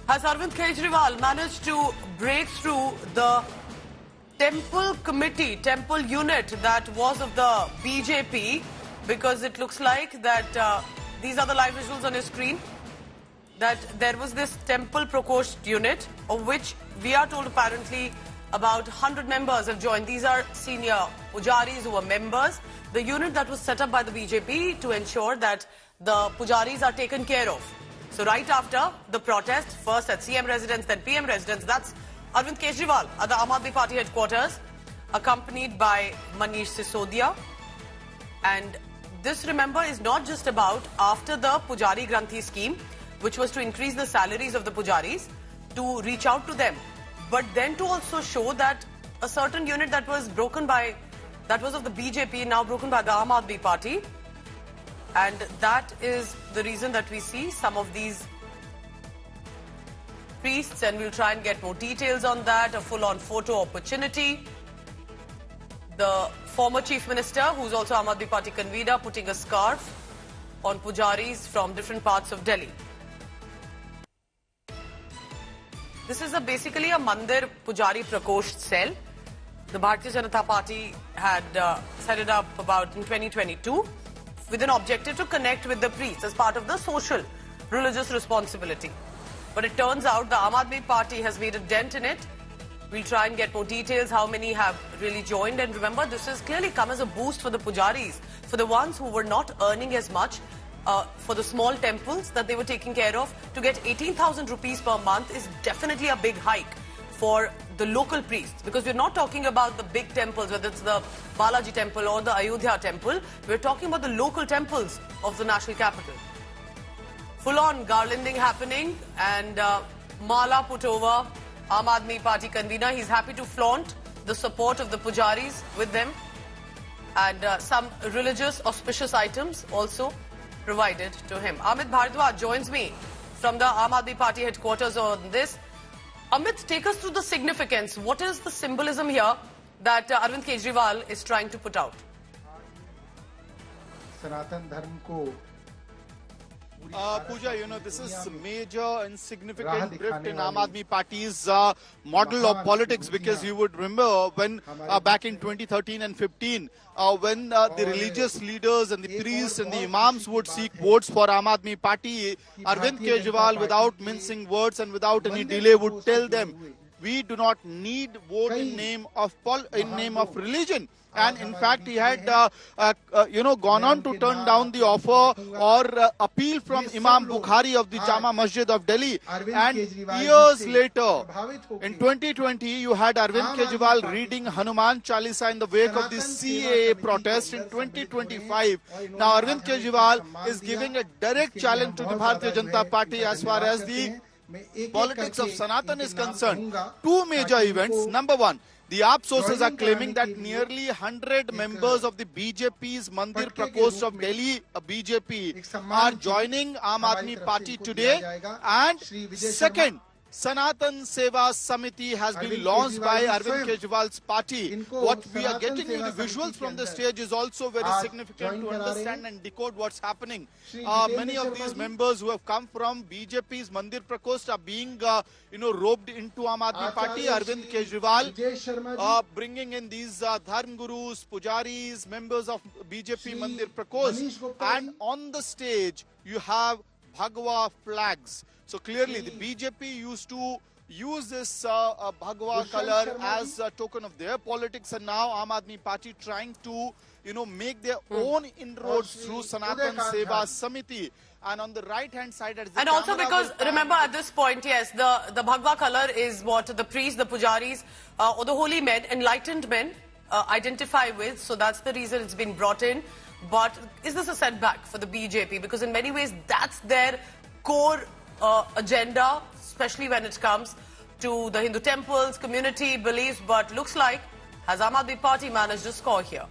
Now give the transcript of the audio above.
Has Arvind Kejriwal managed to break through the temple committee, temple unit that was of the BJP? Because it looks like that these are the live visuals on your screen, that there was this temple Prakosh unit, of which we are told apparently about 100 members have joined. These are senior pujaris who were members. The unit that was set up by the BJP to ensure that the pujaris are taken care of. So right after the protest, first at CM residence, then PM residence, that's Arvind Kejriwal at the Aam Aadmi Party headquarters, accompanied by Manish Sisodia. And this, remember, is not just about after the Pujari Granthi scheme, which was to increase the salaries of the pujaris, to reach out to them, but then to also show that a certain unit that was broken by, that was of the BJP, now broken by the Aam Aadmi Party. And that is the reason that we see some of these priests, and we'll try and get more details on that, a full-on photo opportunity. The former Chief Minister, who's also Aam Aadmi Party convener, putting a scarf on pujaris from different parts of Delhi. This is basically a Mandir Pujari Prakosh cell. The Bharatiya Janata Party had set it up about in 2022 with an objective to connect with the priests as part of the social religious responsibility. But it turns out the Aam Aadmi Party has made a dent in it. We'll try and get more details, how many have really joined. And remember, this has clearly come as a boost for the pujaris, for the ones who were not earning as much, for the small temples that they were taking care of. To get 18,000 rupees per month is definitely a big hike for the local priests, because we're not talking about the big temples, whether it's the Balaji temple or the Ayodhya temple. We're talking about the local temples of the national capital. Full-on garlanding happening, and Mala put over, Aam Aadmi Party convener. He's happy to flaunt the support of the pujaris with them, and some religious auspicious items also provided to him. Amit Bhardwaj joins me from the Aam Aadmi Party headquarters on this. Amit, take us through the significance. What is the symbolism here that Arvind Kejriwal is trying to put out? Sanatan Dharma ko Pooja, you know, this is major and significant drift in Aam Aadmi Party's model of politics, because you would remember when back in 2013 and 15, when the religious leaders and the priests and the imams would seek votes for Aam Aadmi Party, Arvind Kejriwal, without mincing words and without any delay, would tell them, we do not need vote in name of religion. And in fact, he had, gone on to turn down the offer or appeal from Imam Bukhari of the Jama Masjid of Delhi. And years later, in 2020, you had Arvind Kejriwal reading Hanuman Chalisa in the wake of the CAA protest. In 2025, now Arvind Kejriwal is giving a direct challenge to the Bharatiya Janata Party as far as the politics of Sanatan is concerned. Two major events. Number one, the AAP sources are claiming that nearly 100 members of the BJP's Mandir Prakosh of Delhi BJP are joining Aam Aadmi Party today. And second, Sanatan Seva Samiti has been launched by Arvind Kejriwal's party. What we are getting in the visuals from the stage is also very significant to understand and decode what's happening. Many of these members who have come from BJP's Mandir Prakosh are being, roped into Aam Aadmi Party. Arvind Kejriwal bringing in these Dharm Gurus, Pujaris, members of BJP Mandir Prakosh. And on the stage, you have Bhagwa flags. So clearly the BJP used to use this Bhagwa color as a token of their politics, and now Aam Aadmi Party trying to, make their own inroads through Sanatan Seva Samiti. And on the right-hand side, and also because, remember, at this point, yes, the Bhagwa color is what the priests, the pujaris, or the holy men, enlightened men identify with. So that's the reason it's been brought in. But is this a setback for the BJP? Because in many ways, that's their core agenda, especially when it comes to the Hindu temples, community, beliefs. But looks like, has Aam Aadmi Party managed to score here?